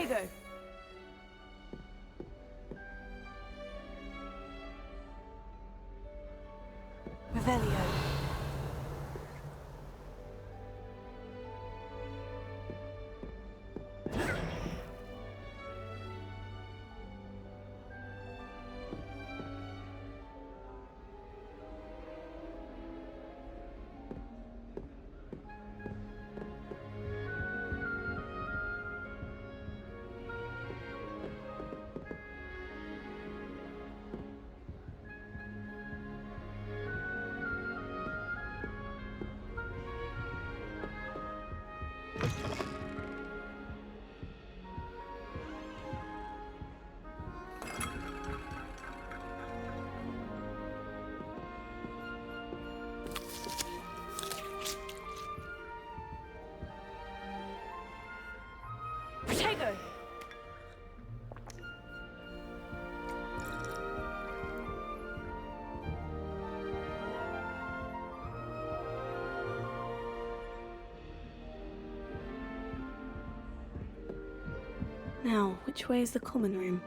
Protego! Revelio. Protego! Now, which way is the common room?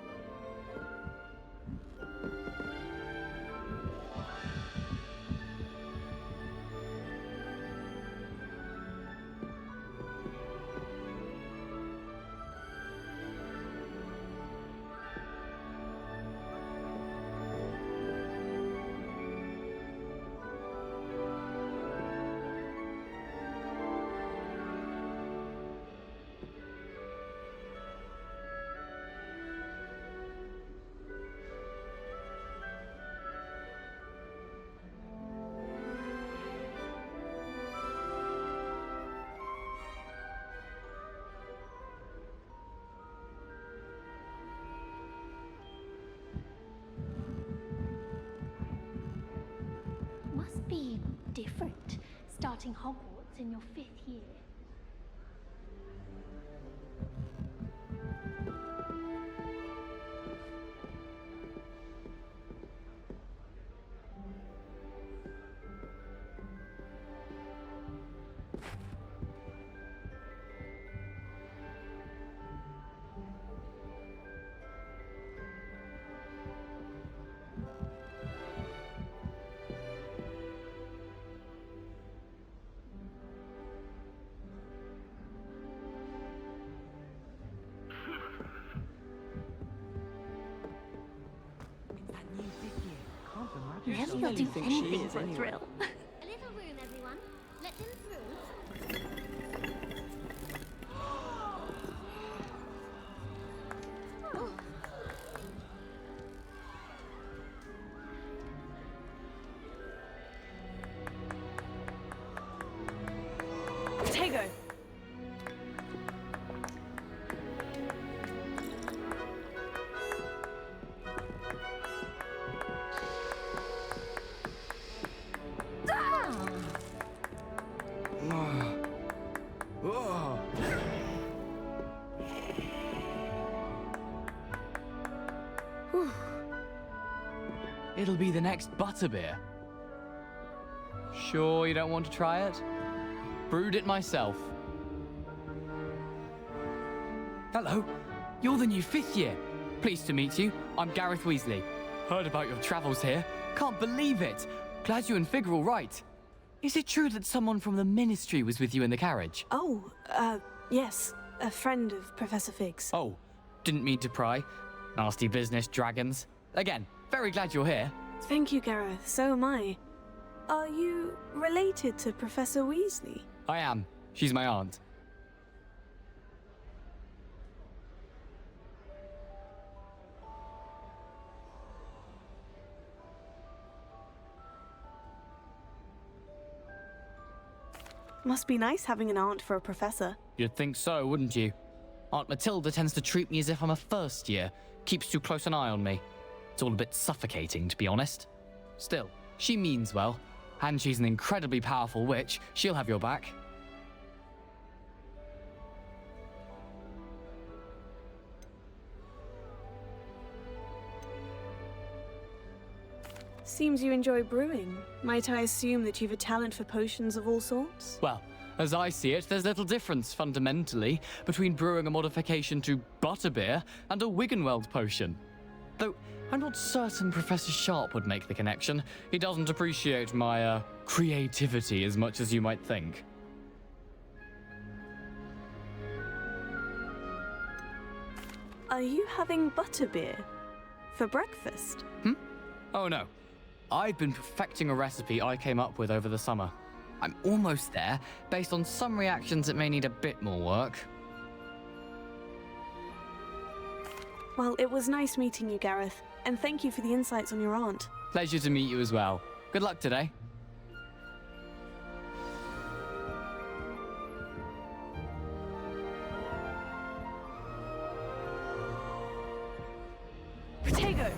Must be different, starting Hogwarts in your 5th year. Really, you'll do anything for a thrill. A little room, everyone. Let them through. Protego! It'll be the next butterbeer. Sure you don't want to try it? Brewed it myself. Hello, you're the new 5th year. Pleased to meet you. I'm Gareth Weasley. Heard about your travels here. Can't believe it. Glad you and Fig are all right. Is it true that someone from the Ministry was with you in the carriage? Oh, yes. A friend of Professor Fig's. Oh, didn't mean to pry. Nasty business, dragons. Again, very glad you're here. Thank you, Gareth. So am I. Are you related to Professor Weasley? I am. She's my aunt. Must be nice having an aunt for a professor. You'd think so, wouldn't you? Aunt Matilda tends to treat me as if I'm a first year. Keeps too close an eye on me. It's all a bit suffocating, to be honest. Still, she means well. And she's an incredibly powerful witch. She'll have your back. Seems you enjoy brewing. Might I assume that you've a talent for potions of all sorts? Well, As I see it, there's little difference, fundamentally, between brewing a modification to butterbeer and a Wiggenweld potion. Though, I'm not certain Professor Sharp would make the connection. He doesn't appreciate my, creativity as much as you might think. Are you having butterbeer for breakfast? Oh no. I've been perfecting a recipe I came up with over the summer. I'm almost there. Based on some reactions, it may need a bit more work. Well, it was nice meeting you, Gareth, and thank you for the insights on your aunt. Pleasure to meet you as well. Good luck today. Potato!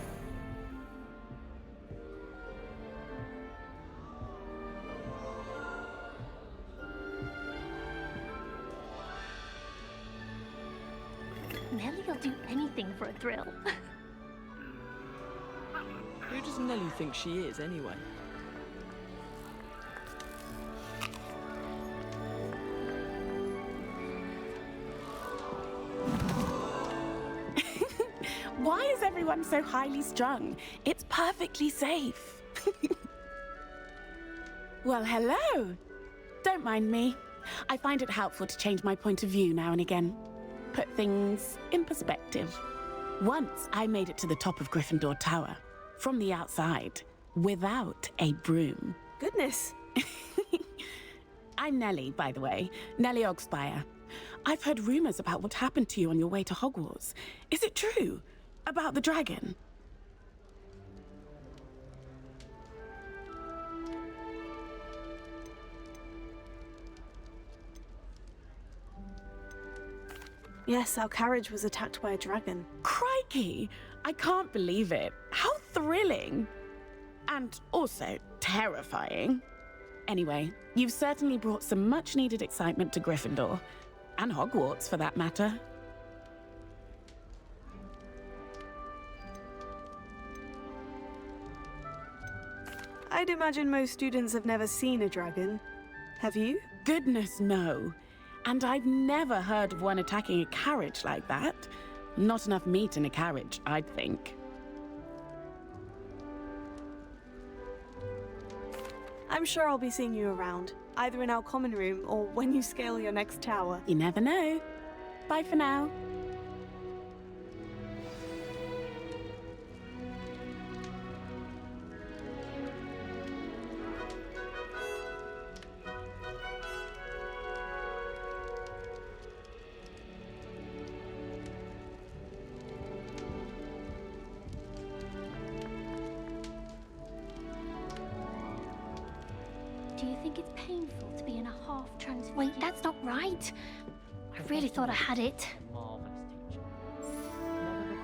Nellie will do anything for a thrill. Who does Nellie think she is, anyway? Why is everyone so highly strung? It's perfectly safe. Well, hello. Don't mind me. I find it helpful to change my point of view now and again. Put things in perspective. Once I made it to the top of Gryffindor Tower, from the outside, without a broom. Goodness. I'm Nellie, by the way. Nellie Ogspire. I've heard rumors about what happened to you on your way to Hogwarts. Is it true? About the dragon? Yes, our carriage was attacked by a dragon. Crikey! I can't believe it. How thrilling! And also terrifying. Anyway, you've certainly brought some much-needed excitement to Gryffindor. And Hogwarts, for that matter. I'd imagine most students have never seen a dragon. Have you? Goodness, no. And I've never heard of one attacking a carriage like that. Not enough meat in a carriage, I'd think. I'm sure I'll be seeing you around, either in our common room or when you scale your next tower. You never know. Bye for now. Do you think it's painful to be in a half transfigured? Wait, that's not right. I really thought I had it.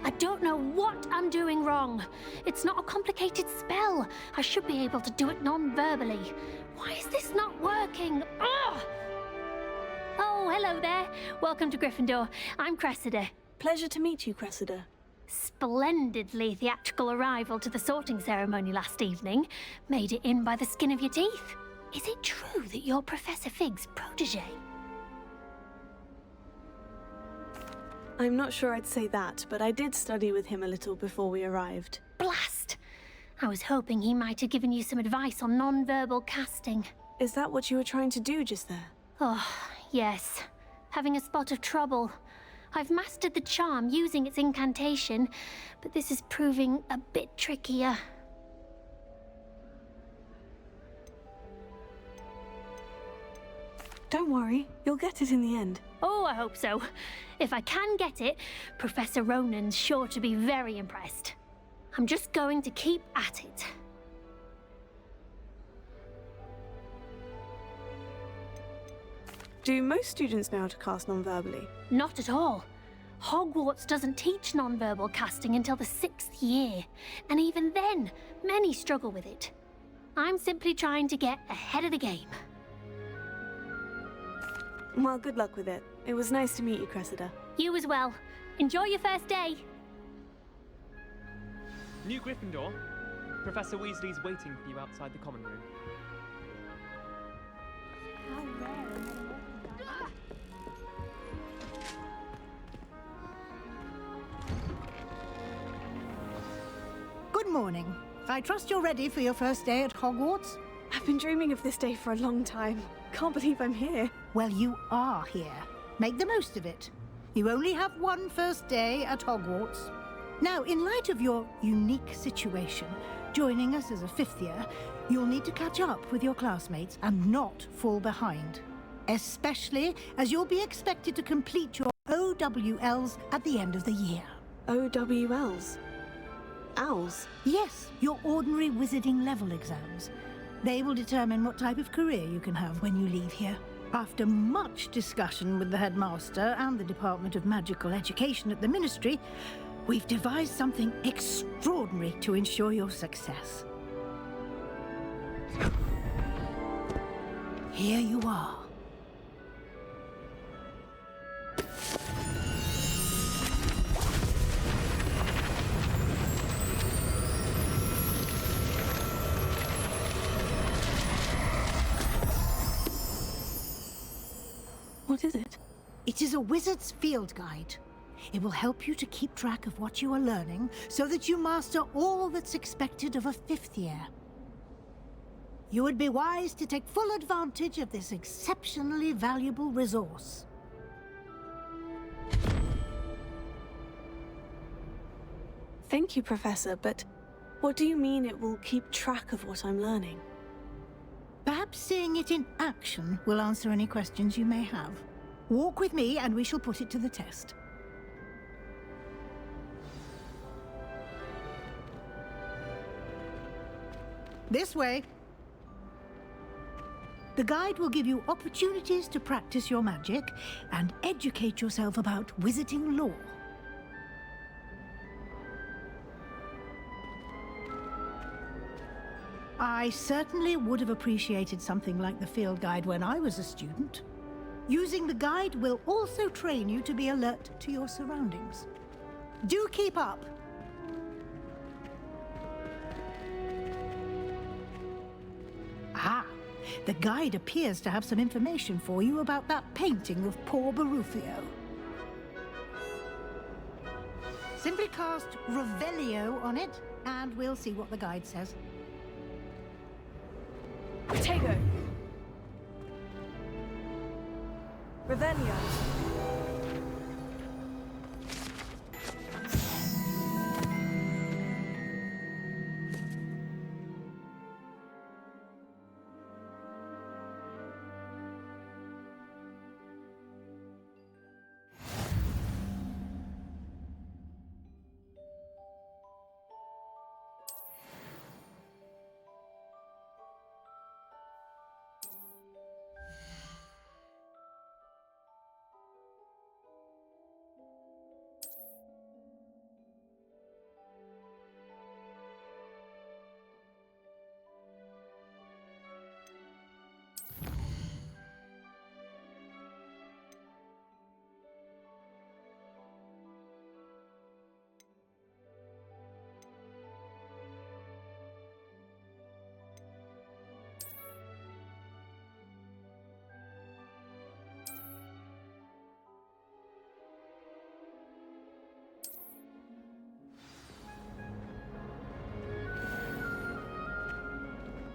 I don't know what I'm doing wrong. It's not a complicated spell. I should be able to do it non-verbally. Why is this not working? Ugh! Oh, hello there. Welcome to Gryffindor. I'm Cressida. Pleasure to meet you, Cressida. Splendidly theatrical arrival to the sorting ceremony last evening. Made it in by the skin of your teeth. Is it true that you're Professor Fig's protege? I'm not sure I'd say that, but I did study with him a little before we arrived. Blast! I was hoping he might have given you some advice on non-verbal casting. Is that what you were trying to do just there? Oh, yes. Having a spot of trouble. I've mastered the charm using its incantation, but this is proving a bit trickier. Don't worry, you'll get it in the end. Oh, I hope so. If I can get it, Professor Ronan's sure to be very impressed. I'm just going to keep at it. Do most students know how to cast non-verbally? Not at all. Hogwarts doesn't teach non-verbal casting until the 6th year, and even then, many struggle with it. I'm simply trying to get ahead of the game. Well, good luck with it. It was nice to meet you, Cressida. You as well. Enjoy your first day. New Gryffindor. Professor Weasley's waiting for you outside the common room. How rare. Good morning. I trust you're ready for your first day at Hogwarts? I've been dreaming of this day for a long time. Can't believe I'm here. Well, you are here. Make the most of it. You only have one first day at Hogwarts. Now, in light of your unique situation, joining us as a fifth year, you'll need to catch up with your classmates and not fall behind. Especially as you'll be expected to complete your OWLs at the end of the year. OWLs? Owls? Yes, your ordinary wizarding level exams. They will determine what type of career you can have when you leave here. After much discussion with the headmaster and the Department of Magical Education at the Ministry, we've devised something extraordinary to ensure your success. Here you are. What is it? It is a wizard's field guide. It will help you to keep track of what you are learning so that you master all that's expected of a fifth year. You would be wise to take full advantage of this exceptionally valuable resource. Thank you, Professor, but what do you mean it will keep track of what I'm learning? Perhaps seeing it in action will answer any questions you may have. Walk with me and we shall put it to the test. This way. The guide will give you opportunities to practice your magic and educate yourself about wizarding lore. I certainly would have appreciated something like the field guide when I was a student. Using the guide will also train you to be alert to your surroundings. Do keep up! Ah, the guide appears to have some information for you about that painting of poor Barufio. Simply cast Revelio on it, and we'll see what the guide says. Tego! Revelio!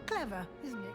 Clever, isn't it?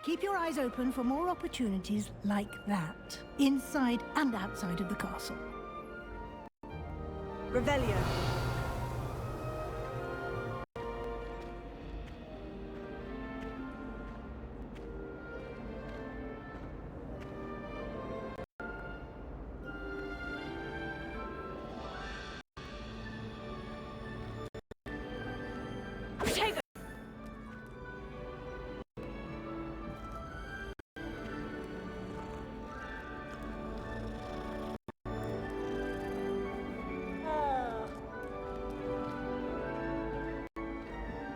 Keep your eyes open for more opportunities like that, inside and outside of the castle. Revelio.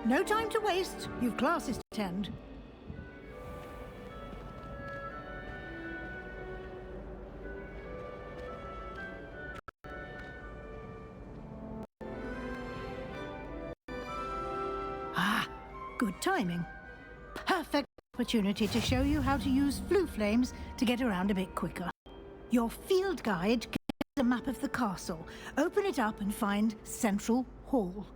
No time to waste. You've classes to attend. Ah, good timing. Perfect opportunity to show you how to use flue flames to get around a bit quicker. Your field guide contains a map of the castle. Open it up and find Central Hall.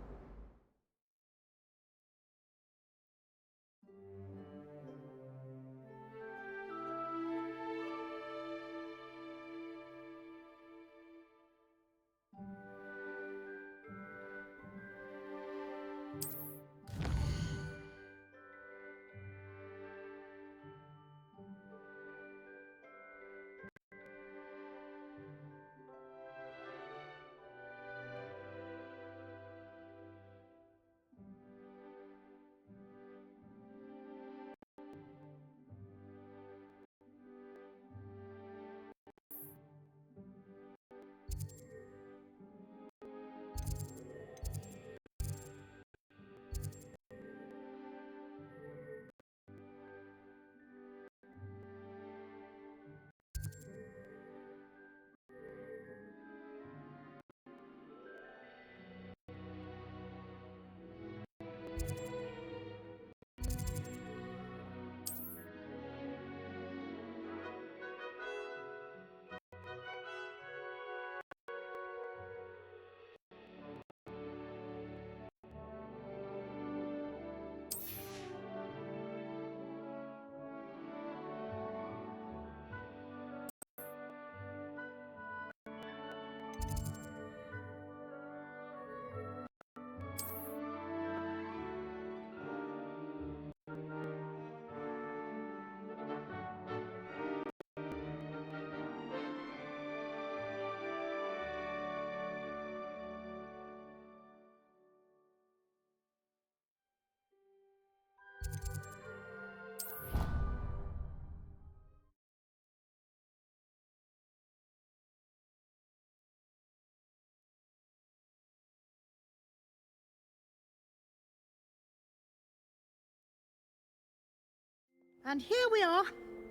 And here we are.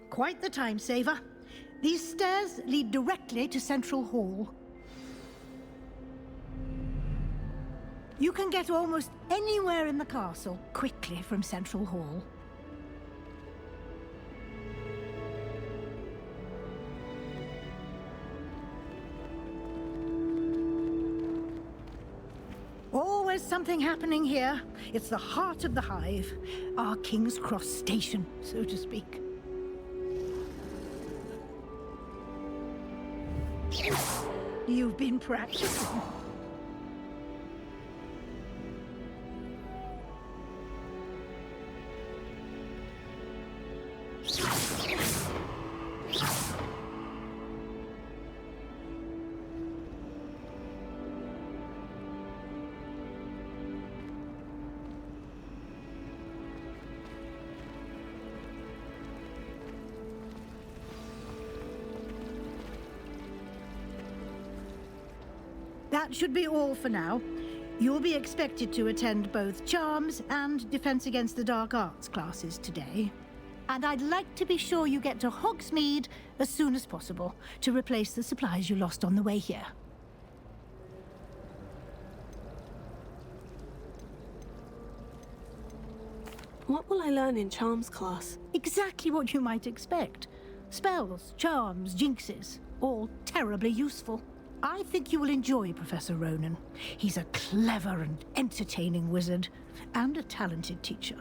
Quite the time saver. These stairs lead directly to Central Hall. You can get almost anywhere in the castle quickly from Central Hall. Always something happening here. It's the heart of the hive. Our King's Cross station, so to speak. You've been practicing. That should be all for now. You'll be expected to attend both Charms and Defense Against the Dark Arts classes today. And I'd like to be sure you get to Hogsmeade as soon as possible to replace the supplies you lost on the way here. What will I learn in Charms class? Exactly what you might expect. Spells, charms, jinxes, all terribly useful. I think you will enjoy Professor Ronan. He's a clever and entertaining wizard, and a talented teacher.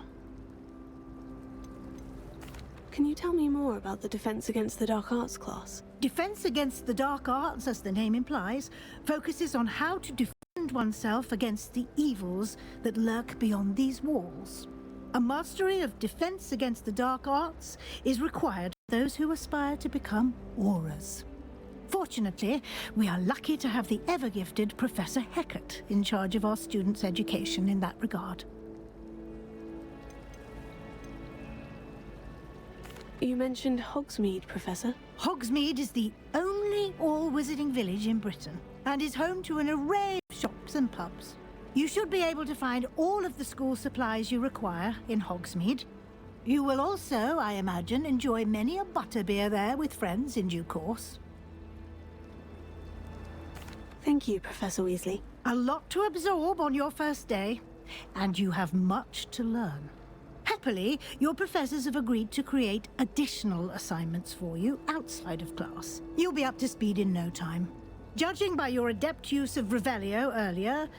Can you tell me more about the Defense Against the Dark Arts class? Defense Against the Dark Arts, as the name implies, focuses on how to defend oneself against the evils that lurk beyond these walls. A mastery of Defense Against the Dark Arts is required for those who aspire to become Auras. Fortunately, we are lucky to have the ever-gifted Professor Hecat in charge of our students' education in that regard. You mentioned Hogsmeade, Professor. Hogsmeade is the only all-wizarding village in Britain and is home to an array of shops and pubs. You should be able to find all of the school supplies you require in Hogsmeade. You will also, I imagine, enjoy many a butterbeer there with friends in due course. Thank you, Professor Weasley. A lot to absorb on your first day, and you have much to learn. Happily, your professors have agreed to create additional assignments for you outside of class. You'll be up to speed in no time. Judging by your adept use of Revelio earlier,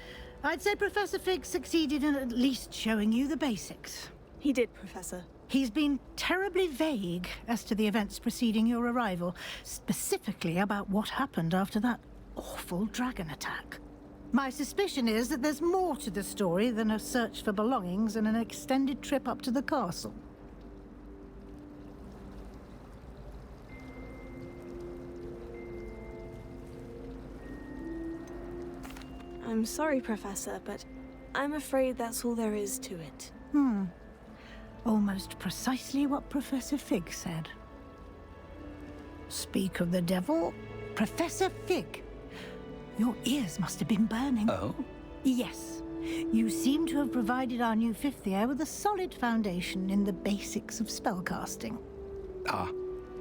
I'd say Professor Fig succeeded in at least showing you the basics. He did, Professor. He's been terribly vague as to the events preceding your arrival, specifically about what happened after that awful dragon attack. My suspicion is that there's more to the story than a search for belongings and an extended trip up to the castle. I'm sorry, Professor, but I'm afraid that's all there is to it. Almost precisely what Professor Fig said. Speak of the devil, Professor Fig. Your ears must have been burning. Oh? Yes. You seem to have provided our new fifth year with a solid foundation in the basics of spellcasting. Ah,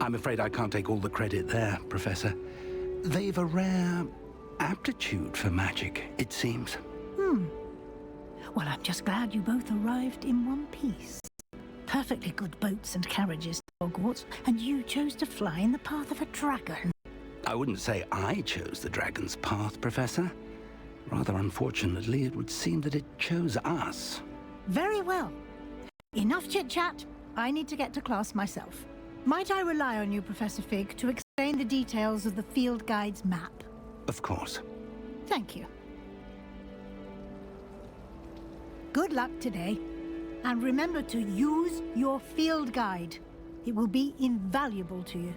I'm afraid I can't take all the credit there, Professor. They've a rare aptitude for magic, it seems. Well, I'm just glad you both arrived in one piece. Perfectly good boats and carriages to Hogwarts, and you chose to fly in the path of a dragon. I wouldn't say I chose the dragon's path, Professor. Rather unfortunately, it would seem that it chose us. Very well. Enough chit-chat. I need to get to class myself. Might I rely on you, Professor Fig, to explain the details of the field guide's map? Of course. Thank you. Good luck today. And remember to use your field guide. It will be invaluable to you.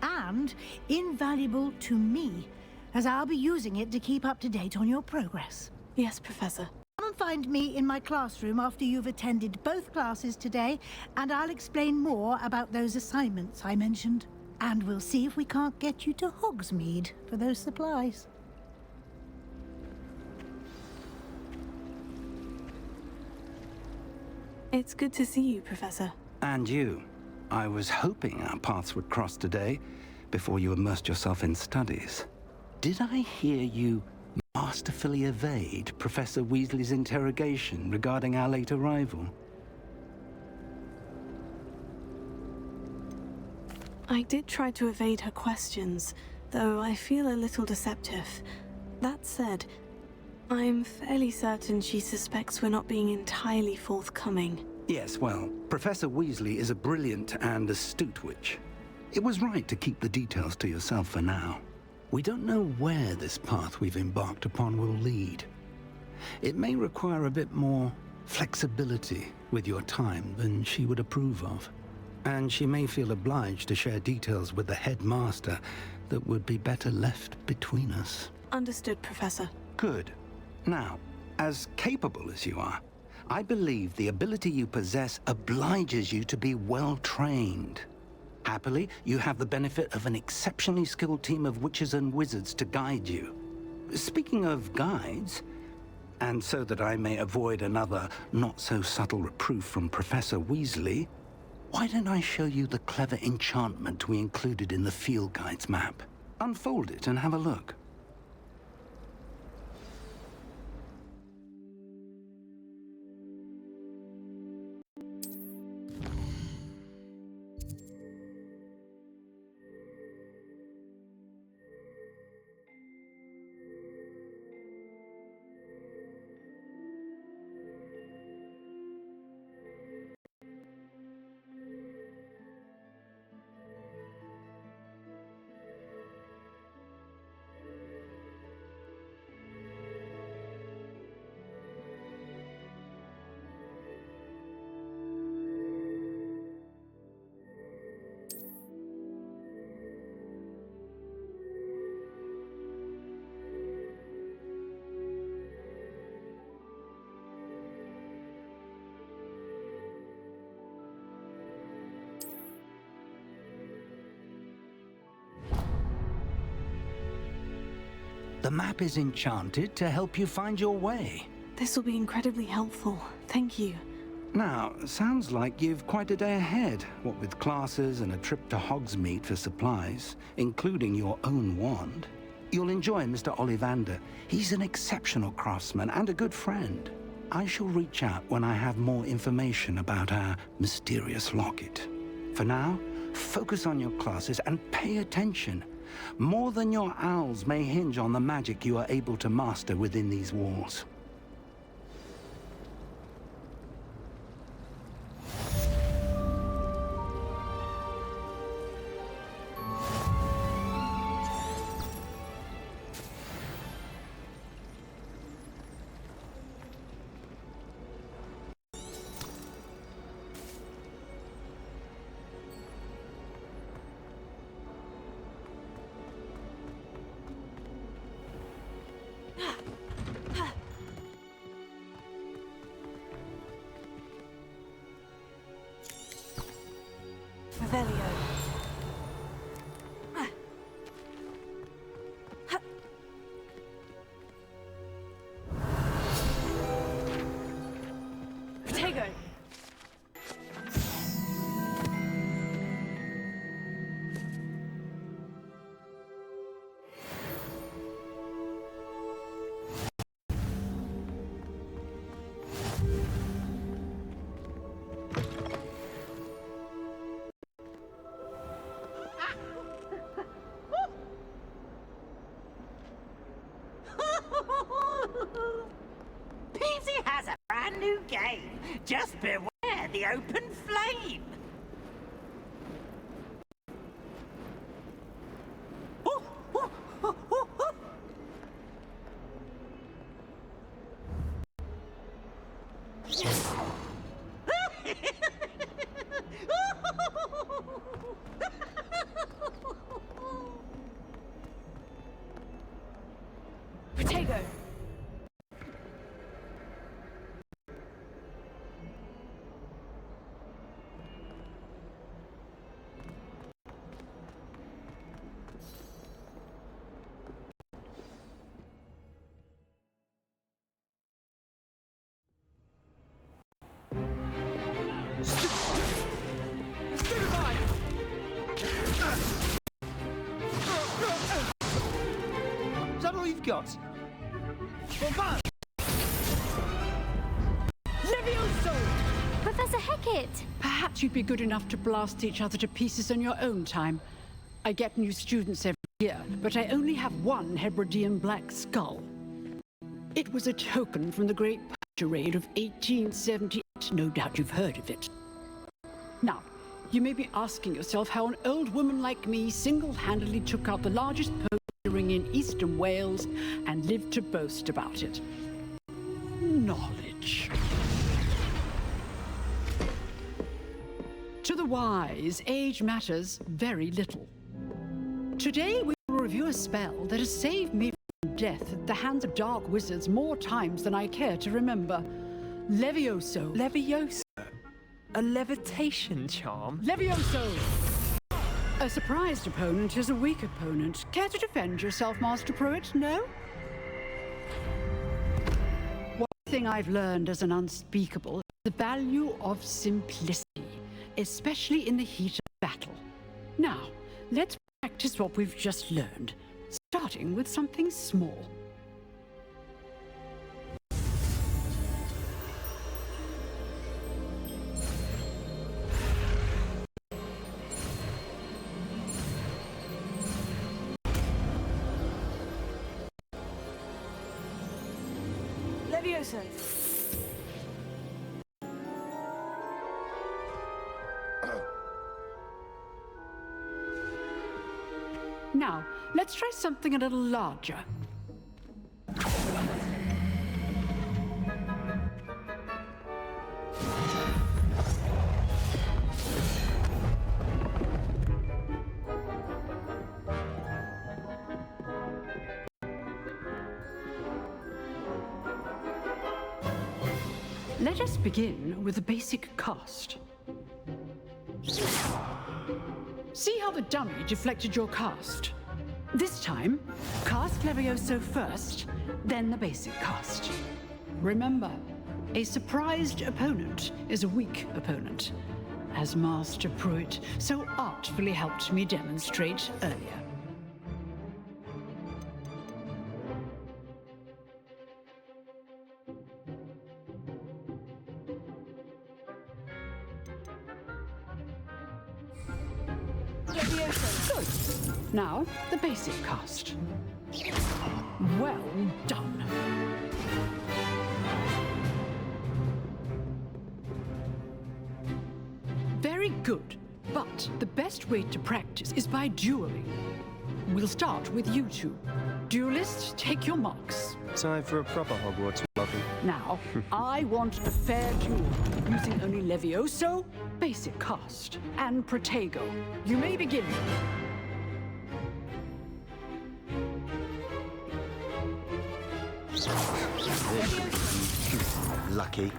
And invaluable to me, as I'll be using it to keep up to date on your progress. Yes, Professor. Come and find me in my classroom after you've attended both classes today, and I'll explain more about those assignments I mentioned. And we'll see if we can't get you to Hogsmeade for those supplies. It's good to see you, Professor. And you. I was hoping our paths would cross today, before you immersed yourself in studies. Did I hear you masterfully evade Professor Weasley's interrogation regarding our late arrival? I did try to evade her questions, though I feel a little deceptive. That said, I'm fairly certain she suspects we're not being entirely forthcoming. Yes, well, Professor Weasley is a brilliant and astute witch. It was right to keep the details to yourself for now. We don't know where this path we've embarked upon will lead. It may require a bit more flexibility with your time than she would approve of. And she may feel obliged to share details with the headmaster that would be better left between us. Understood, Professor. Good. Now, as capable as you are, I believe the ability you possess obliges you to be well trained. Happily, you have the benefit of an exceptionally skilled team of witches and wizards to guide you. Speaking of guides, and so that I may avoid another not-so-subtle reproof from Professor Weasley, why don't I show you the clever enchantment we included in the field guide's map? Unfold it and have a look. The map is enchanted to help you find your way. This will be incredibly helpful. Thank you. Now, sounds like you've quite a day ahead, what with classes and a trip to Hogsmeade for supplies, including your own wand. You'll enjoy Mr. Ollivander. He's an exceptional craftsman and a good friend. I shall reach out when I have more information about our mysterious locket. For now, focus on your classes and pay attention. More than your owls may hinge on the magic you are able to master within these walls. Revelio. Protego. Peasy has a brand new game. Just beware the open flame. Protego. Is that all you've got? Levioso! Professor Hecat! Perhaps you'd be good enough to blast each other to pieces on your own time. I get new students every year, but I only have one Hebridean black skull. It was a token from the Great Purge Raid of 1878. No doubt you've heard of it. Now, you may be asking yourself how an old woman like me single-handedly took out the largest poacher ring in eastern Wales and lived to boast about it. Knowledge. To the wise, age matters very little. Today we will review a spell that has saved me from death at the hands of dark wizards more times than I care to remember. Levioso. Levioso? A levitation charm? Levioso! A surprised opponent is a weak opponent. Care to defend yourself, Master Pruitt? No? One thing I've learned as an unspeakable is the value of simplicity, especially in the heat of battle. Now, let's practice what we've just learned, starting with something small. Levioso. Now, let's try something a little larger. Let us begin with the basic cast. See how the dummy deflected your cast? This time, cast Levioso first, then the basic cast. Remember, a surprised opponent is a weak opponent, as Master Pruitt so artfully helped me demonstrate earlier. Good. Now, the basic cast. Well done. Very good, but the best way to practice is by dueling. We'll start with you two. Duelists, take your marks. Time for a proper Hogwarts welcome. Now, I want a fair duel, using only Levioso, basic cast, and Protego. You may begin. Lucky.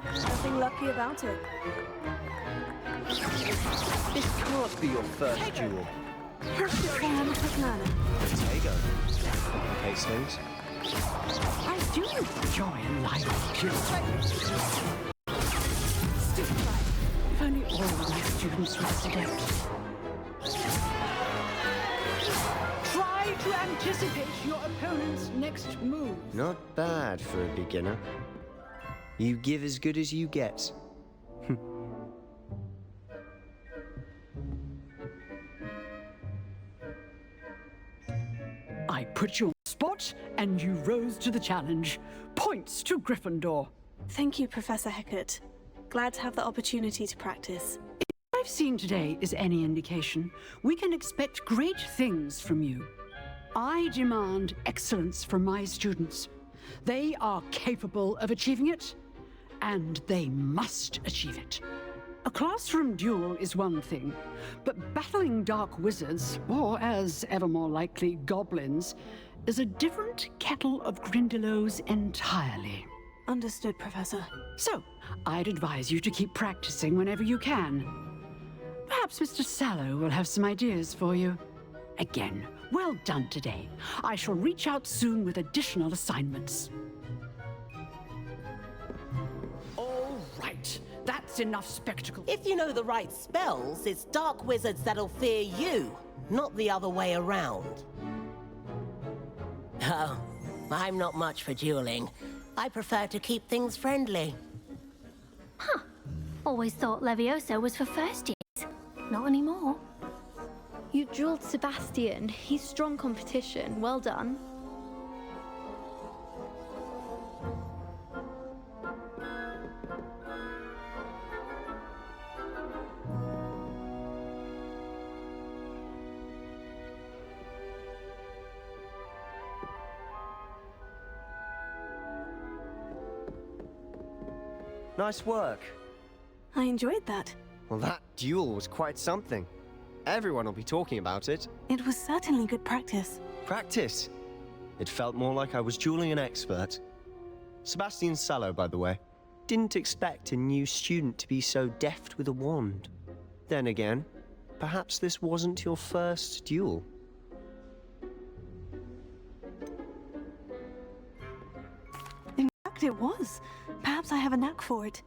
Nothing lucky about it. This can't be your first duel. Protego. Case things. I do enjoy a lively duel. If only all of my students were as adept. Try to anticipate your opponent's next move. Not bad for a beginner. You give as good as you get. I put you on the spot, and you rose to the challenge. Points to Gryffindor. Thank you, Professor Hecat. Glad to have the opportunity to practice. If what I've seen today is any indication, we can expect great things from you. I demand excellence from my students. They are capable of achieving it, and they must achieve it. A classroom duel is one thing, but battling dark wizards, or as ever more likely, goblins, is a different kettle of Grindylows entirely. Understood, Professor. So, I'd advise you to keep practicing whenever you can. Perhaps Mr. Sallow will have some ideas for you. Again, well done today. I shall reach out soon with additional assignments. All right. That's enough spectacle. If you know the right spells, it's dark wizards that'll fear you, not the other way around. Oh, I'm not much for dueling. I prefer to keep things friendly. Huh. Always thought Levioso was for first years. Not anymore. You drilled Sebastian. He's strong competition. Well done. Nice work. I enjoyed that. Well, that duel was quite something. Everyone will be talking about it. It was certainly good practice. Practice? It felt more like I was dueling an expert. Sebastian Sallow, by the way. Didn't expect a new student to be so deft with a wand. Then again, perhaps this wasn't your first duel. In fact, it was. Perhaps I have a knack for it.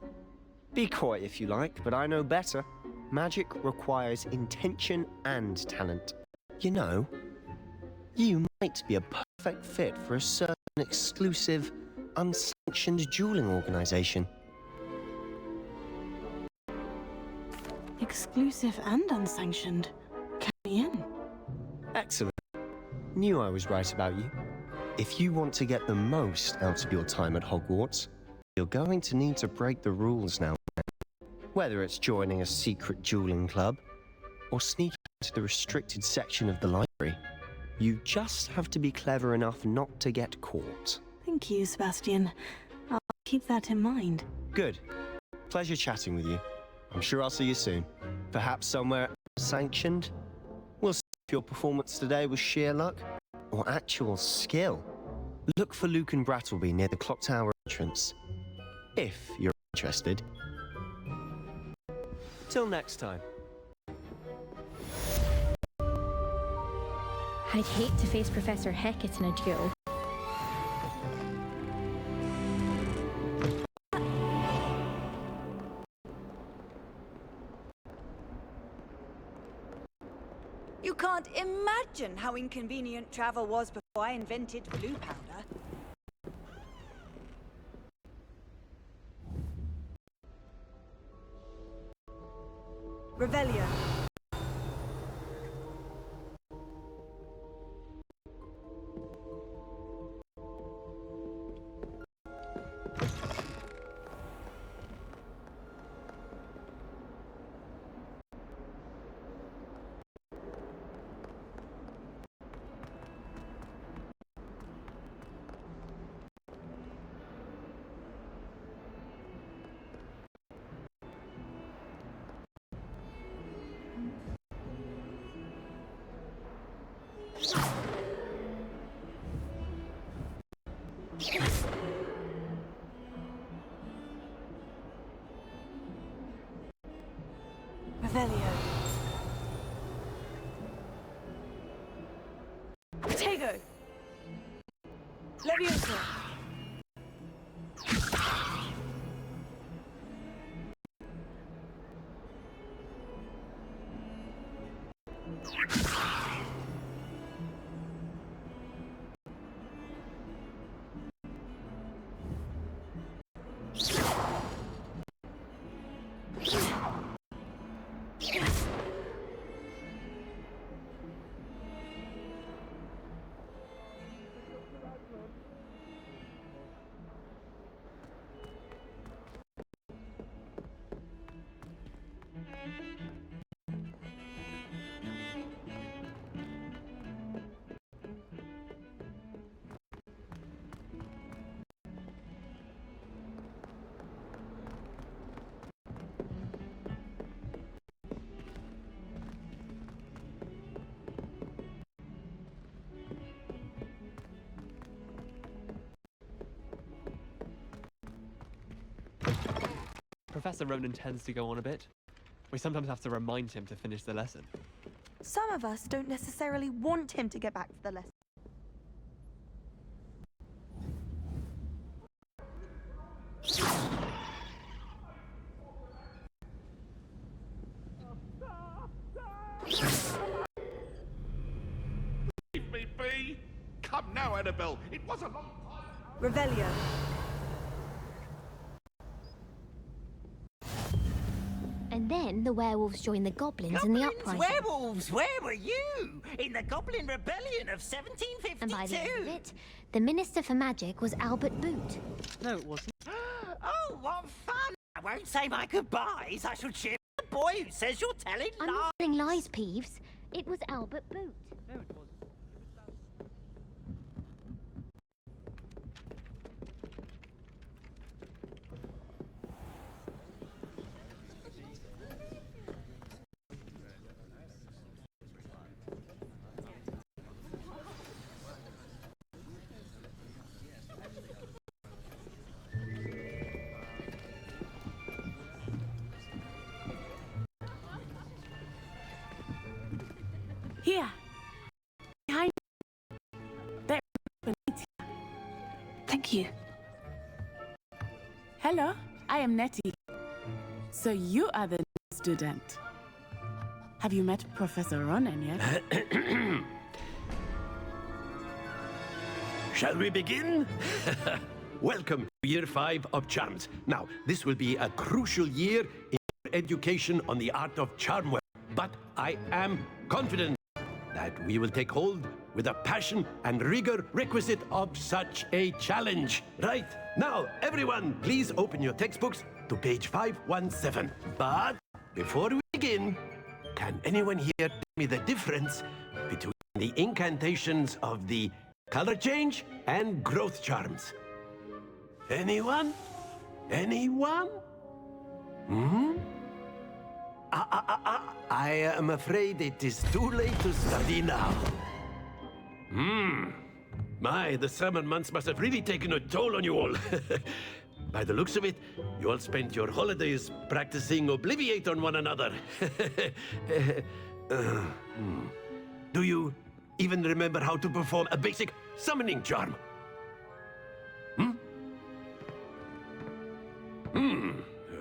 Be coy if you like, but I know better. Magic requires intention and talent. You know, you might be a perfect fit for a certain exclusive, unsanctioned dueling organization. Exclusive and unsanctioned. Count me in. Excellent. Knew I was right about you. If you want to get the most out of your time at Hogwarts, you're going to need to break the rules now. Whether it's joining a secret dueling club or sneaking into the restricted section of the library, you just have to be clever enough not to get caught. Thank you, Sebastian. I'll keep that in mind. Good. Pleasure chatting with you. I'm sure I'll see you soon. Perhaps somewhere sanctioned. We'll see if your performance today was sheer luck or actual skill. Look for Luke and Brattleby near the clock tower entrance, if you're interested. Till next time. I'd hate to face Professor Hecat in a duel. You can't imagine how inconvenient travel was before I invented blue powder. Revelio. Revelio. Tego. Leviosa. Professor Ronan tends to go on a bit. We sometimes have to remind him to finish the lesson. Some of us don't necessarily want him to get back to the lesson. Leave me be! Come now, Annabelle. It was a long time. Revelio. And then the werewolves joined the goblins in the uprising. Werewolves, where were you? In the Goblin Rebellion of 1752? And by the end of it, the Minister for Magic was Albert Boot. No, it wasn't. Oh, what fun! I won't say my goodbyes. I shall cheer the boy who says you're telling I'm lies. not telling lies, Peeves. It was Albert Boot. No, it wasn't. Here. Behind you. There. Beneath you. Thank you. Hello, I am Nettie. So you are the new student. Have you met Professor Ronan yet? Shall we begin? Welcome to Year 5 of Charms. Now, this will be a crucial year in your education on the art of charm work, but I am confident that we will take hold with the passion and rigor requisite of such a challenge. Right, now, everyone, please open your textbooks to page 517. But before we begin, can anyone here tell me the difference between the incantations of the color change and growth charms? Anyone? Anyone? Hmm? I am afraid it is too late to study now. My, the summer months must have really taken a toll on you all. By the looks of it, you all spent your holidays practicing Obliviate on one another. Do you even remember how to perform a basic summoning charm?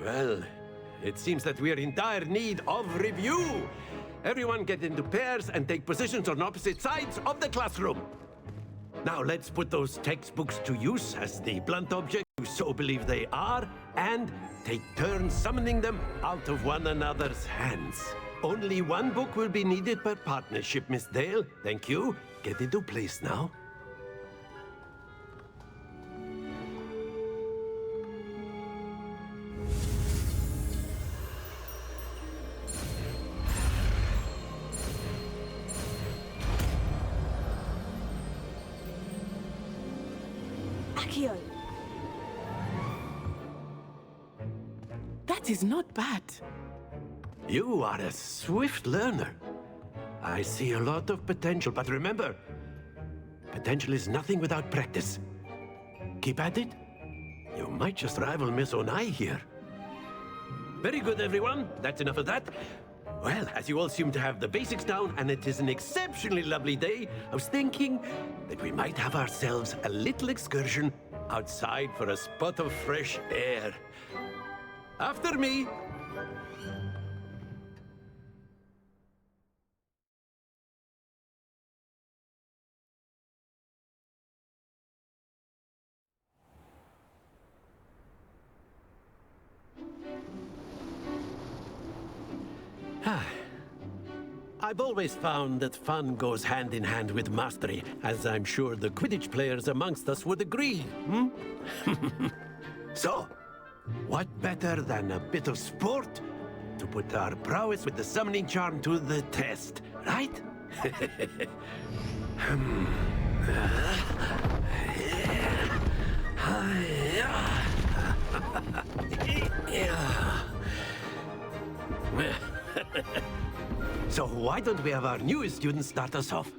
Well, it seems that we are in dire need of review. Everyone get into pairs and take positions on opposite sides of the classroom. Now let's put those textbooks to use as the blunt object you so believe they are, and take turns summoning them out of one another's hands. Only one book will be needed per partnership, Miss Dale. Thank you. Get into place now. Accio. That is not bad. You are a swift learner. I see a lot of potential, but remember, potential is nothing without practice. Keep at it. You might just rival Miss Onai here. Very good, everyone. That's enough of that. Well, as you all seem to have the basics down, and it is an exceptionally lovely day, I was thinking that we might have ourselves a little excursion outside for a spot of fresh air. After me. I've always found that fun goes hand in hand with mastery, as I'm sure the Quidditch players amongst us would agree, So, what better than a bit of sport to put our prowess with the summoning charm to the test, right? So why don't we have our newest student start us off?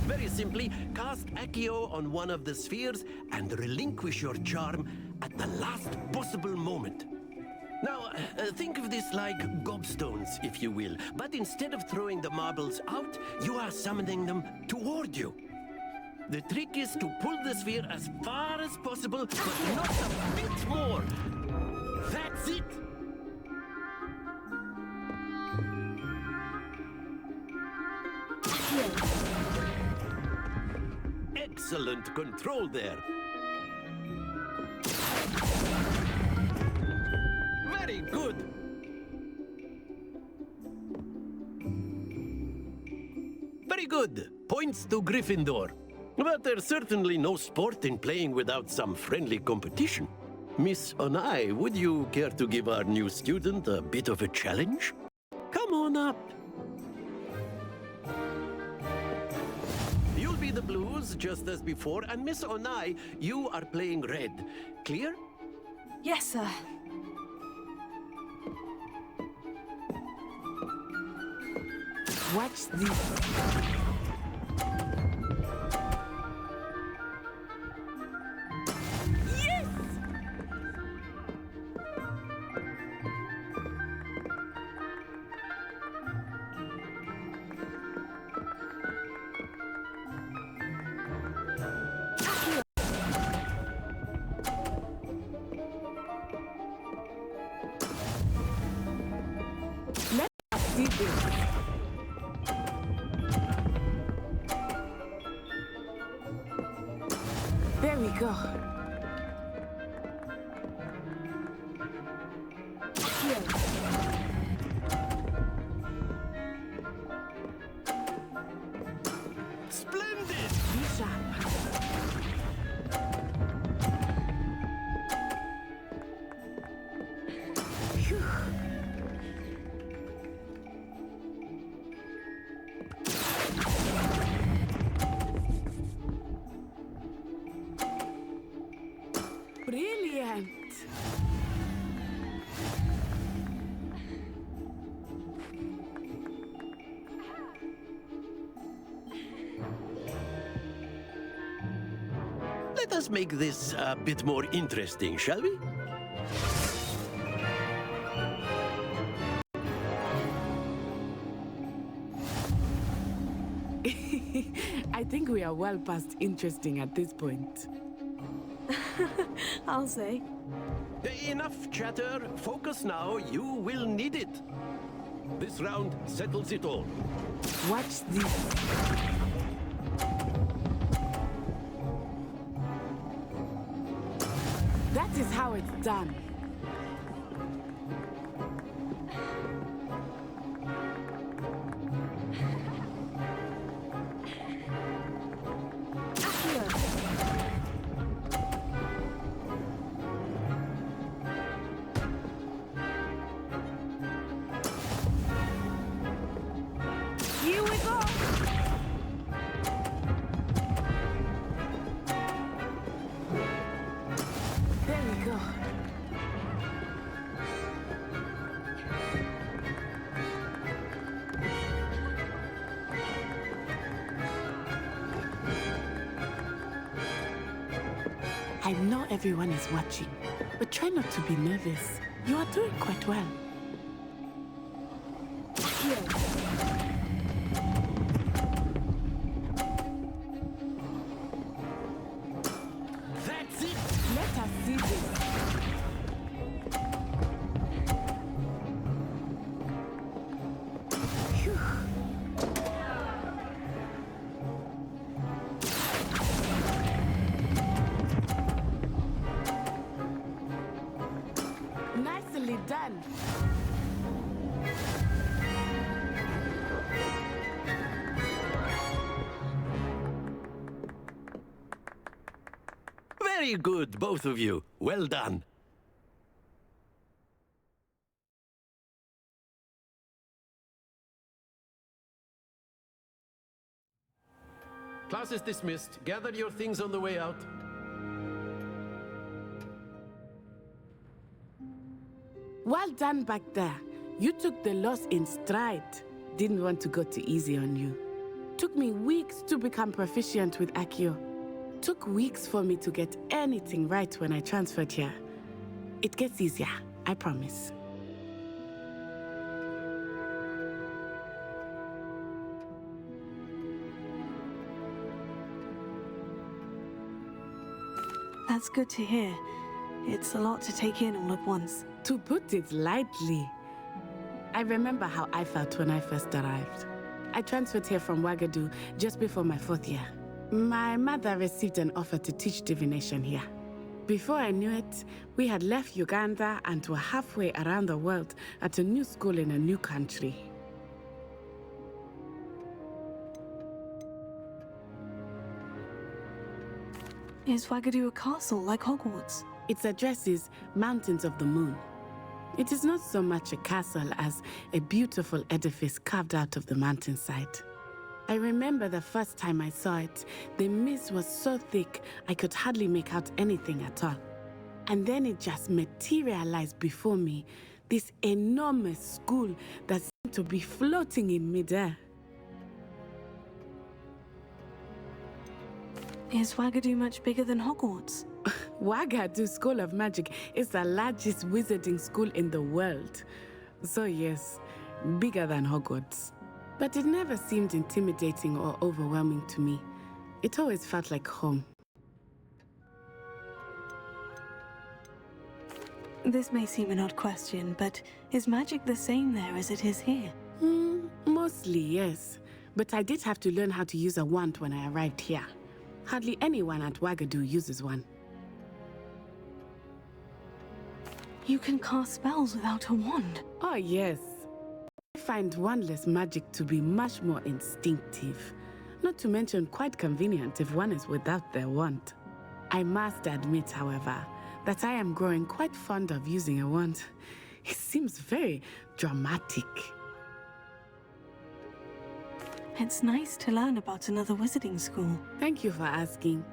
Very simply, cast Accio on one of the spheres and relinquish your charm at the last possible moment. Now, think of this like gobstones, if you will, but instead of throwing the marbles out, you are summoning them toward you. The trick is to pull the sphere as far as possible, but not a bit more. That's it! Excellent control there. Very good. Very good. Points to Gryffindor. But there's certainly no sport in playing without some friendly competition. Miss Onai, would you care to give our new student a bit of a challenge? Come on up. You'll be the blues, just as before, and Miss Onai, you are playing red. Clear? Yes, sir. Watch this. There we go. Splendid! Brilliant. let us make this a bit more interesting, shall we? I think we are well past interesting at this point. I'll say. Enough chatter. Focus now. You will need it. This round settles it all. Watch this. That is how it's done. Here we go. There we go. I know everyone is watching, but try not to be nervous. You are doing quite well. Here. That's it! Let us see this. Phew. Nicely done. Very good, both of you. Well done. Class is dismissed. Gather your things on the way out. Well done back there. You took the loss in stride. Didn't want to go too easy on you. Took me weeks to become proficient with Accio. Took weeks for me to get anything right when I transferred here. It gets easier, I promise. That's good to hear. It's a lot to take in all at once. To put it lightly, I remember how I felt when I first arrived. I transferred here from Ouagadougou just before my 4th year. My mother received an offer to teach divination here. Before I knew it, we had left Uganda and were halfway around the world at a new school in a new country. Is Ouagadougou a castle like Hogwarts? Its address is Mountains of the Moon. It is not so much a castle as a beautiful edifice carved out of the mountainside. I remember the first time I saw it, the mist was so thick I could hardly make out anything at all. And then it just materialized before me, this enormous school that seemed to be floating in midair. Is Ouagadougou much bigger than Hogwarts? Ouagadougou School of Magic is the largest wizarding school in the world. So yes, bigger than Hogwarts. But it never seemed intimidating or overwhelming to me. It always felt like home. This may seem an odd question, but is magic the same there as it is here? Mostly, yes. But I did have to learn how to use a wand when I arrived here. Hardly anyone at Ouagadougou uses one. You can cast spells without a wand? Oh, yes. I find wandless magic to be much more instinctive. Not to mention quite convenient if one is without their wand. I must admit, however, that I am growing quite fond of using a wand. It seems very dramatic. It's nice to learn about another wizarding school. Thank you for asking.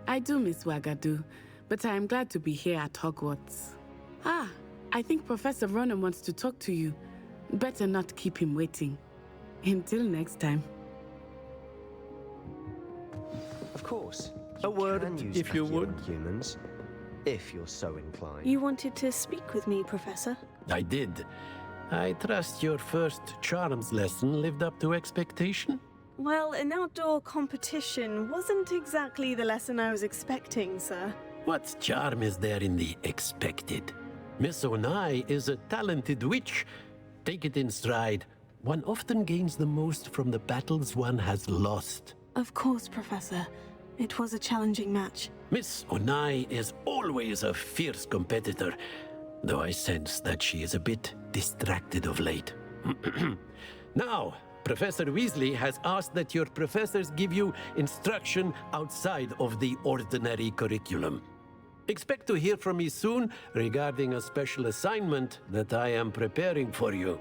I do miss Ouagadougou, but I am glad to be here at Hogwarts. Ah, I think Professor Ronan wants to talk to you. Better not keep him waiting. Until next time. Of course. A word, use if you Pachyon would. on humans, if you're so inclined. You wanted to speak with me, Professor? I did. I trust your first charms lesson lived up to expectation? Well, an outdoor competition wasn't exactly the lesson I was expecting, sir. What charm is there in the expected? Miss Onai is a talented witch. Take it in stride. One often gains the most from the battles one has lost. Of course, Professor. It was a challenging match. Miss Onai is always a fierce competitor, though I sense that she is a bit distracted of late. Now, Professor Weasley has asked that your professors give you instruction outside of the ordinary curriculum. Expect to hear from me soon regarding a special assignment that I am preparing for you.